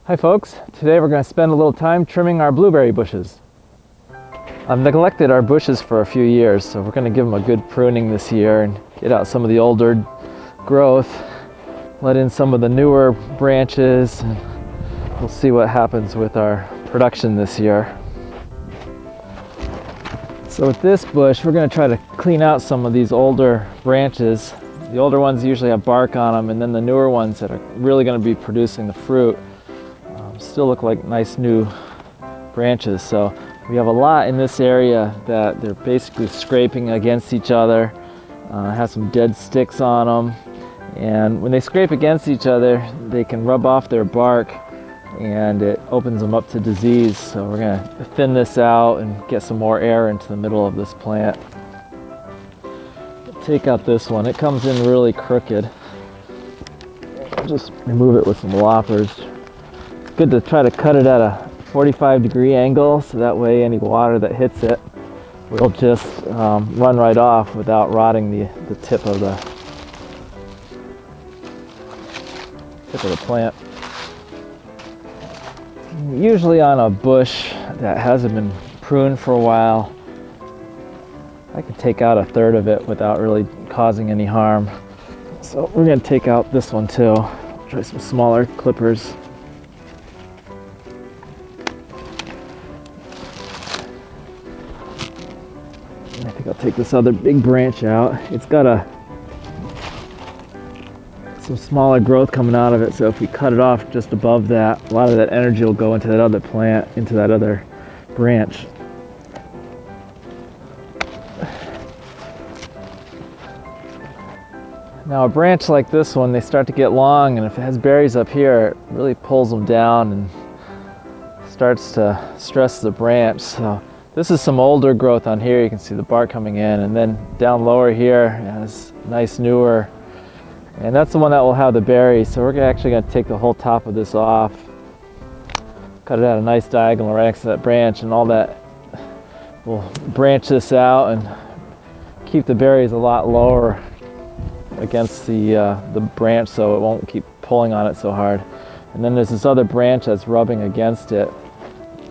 Hi folks, today we're going to spend a little time trimming our blueberry bushes. I've neglected our bushes for a few years, so we're going to give them a good pruning this year and get out some of the older growth, let in some of the newer branches, and we'll see what happens with our production this year. So with this bush, we're going to try to clean out some of these older branches. The older ones usually have bark on them, and then the newer ones that are really going to be producing the fruit still look like nice new branches. So we have a lot in this area that they're basically scraping against each other, have some dead sticks on them, and when they scrape against each other they can rub off their bark and it opens them up to disease. So we're going to thin this out and get some more air into the middle of this plant. Take out this one, it comes in really crooked. Just remove it with some loppers. Good to try to cut it at a 45-degree angle, so that way any water that hits it will just run right off without rotting the tip of the plant. Usually on a bush that hasn't been pruned for a while, I can take out a third of it without really causing any harm. So we're going to take out this one too. Try some smaller clippers. I think I'll take this other big branch out. It's got some smaller growth coming out of it, so if we cut it off just above that, a lot of that energy will go into that other plant, into that other branch. Now a branch like this one, they start to get long, and if it has berries up here, it really pulls them down and starts to stress the branch. So this is some older growth on here. You can see the bark coming in, and then down lower here has nice newer, and that's the one that will have the berries. So we're actually going to take the whole top of this off, cut it at a nice diagonal right next to that branch, and all that will branch this out and keep the berries a lot lower against the branch, so it won't keep pulling on it so hard. And then there's this other branch that's rubbing against it,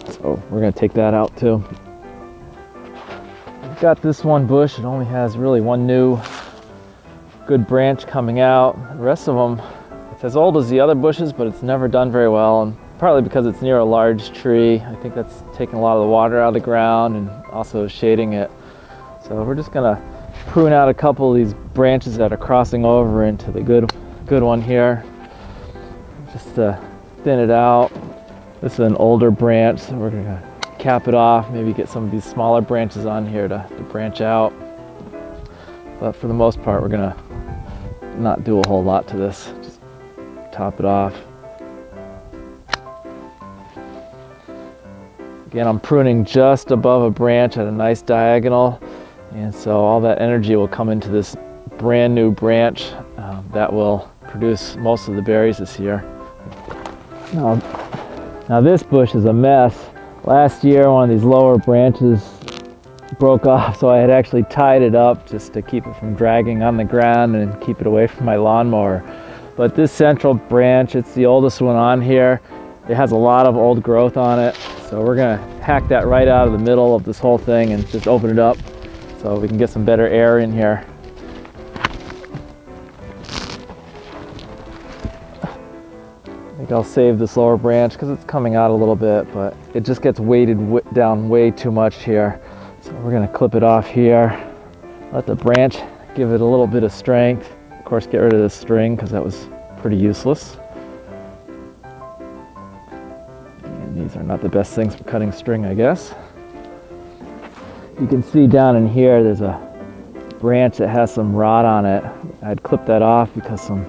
so we're going to take that out too. We've got this one bush, it only has really one new good branch coming out. The rest of them, it's as old as the other bushes, but it's never done very well, and partly because it's near a large tree. I think that's taking a lot of the water out of the ground and also shading it. So we're just going to prune out a couple of these branches that are crossing over into the good one here, just to thin it out. This is an older branch, so we're going to cap it off, maybe get some of these smaller branches on here to branch out. But for the most part, we're going to not do a whole lot to this, just top it off. Again, I'm pruning just above a branch at a nice diagonal, and so all that energy will come into this brand new branch that will produce most of the berries this year. Now this bush is a mess. Last year one of these lower branches broke off, so I had actually tied it up just to keep it from dragging on the ground and keep it away from my lawnmower. But this central branch, it's the oldest one on here. It has a lot of old growth on it, so we're going to hack that right out of the middle of this whole thing and just open it up so we can get some better air in here. I think I'll save this lower branch because it's coming out a little bit, but it just gets weighted down way too much here. So we're going to clip it off here, let the branch give it a little bit of strength. Of course, get rid of this string because that was pretty useless. And these are not the best things for cutting string, I guess. You can see down in here there's a branch that has some rot on it. I'd clipped that off because some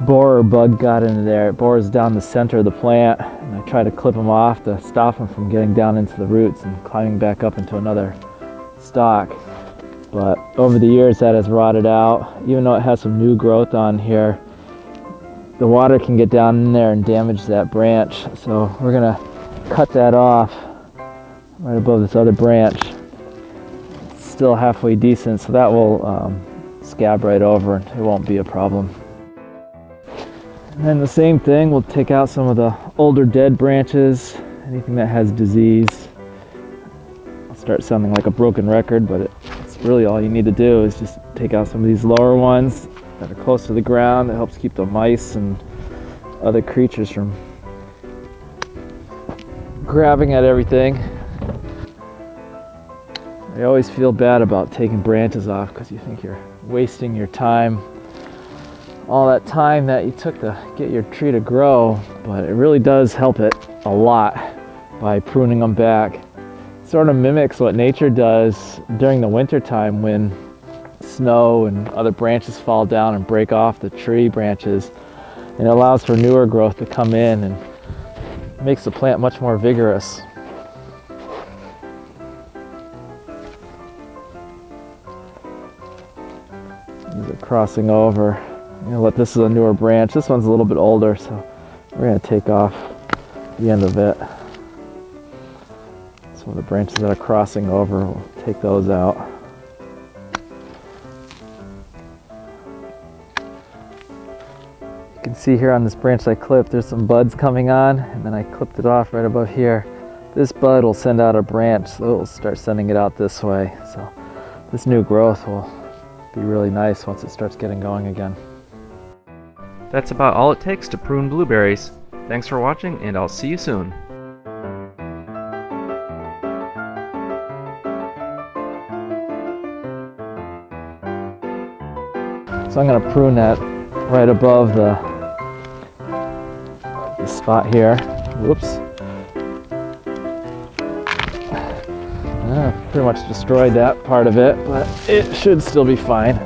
borer bug got into there. It bores down the center of the plant, and I try to clip them off to stop them from getting down into the roots and climbing back up into another stalk. But over the years that has rotted out. Even though it has some new growth on here, the water can get down in there and damage that branch. So we're gonna cut that off right above this other branch. It's still halfway decent, so that will scab right over and it won't be a problem. And then the same thing, we'll take out some of the older dead branches, anything that has disease. I'll start sounding like a broken record, but it's really all you need to do is just take out some of these lower ones that are close to the ground. It helps keep the mice and other creatures from grabbing at everything. I always feel bad about taking branches off because you think you're wasting your time, all that time that you took to get your tree to grow, but it really does help it a lot by pruning them back. It sort of mimics what nature does during the winter time when snow and other branches fall down and break off the tree branches, and it allows for newer growth to come in and makes the plant much more vigorous. These are crossing over. You know what, this is a newer branch. This one's a little bit older, so we're going to take off the end of it. Some of the branches that are crossing over, we'll take those out. You can see here on this branch I clipped, there's some buds coming on, and then I clipped it off right above here. This bud will send out a branch, so it will start sending it out this way. So this new growth will be really nice once it starts getting going again. That's about all it takes to prune blueberries. Thanks for watching, and I'll see you soon. So I'm going to prune that right above the spot here. Whoops. Pretty much destroyed that part of it, but it should still be fine.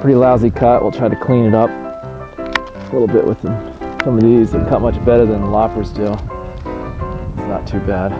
Pretty lousy cut. We'll try to clean it up a little bit with some of these. They cut much better than the loppers do. It's not too bad.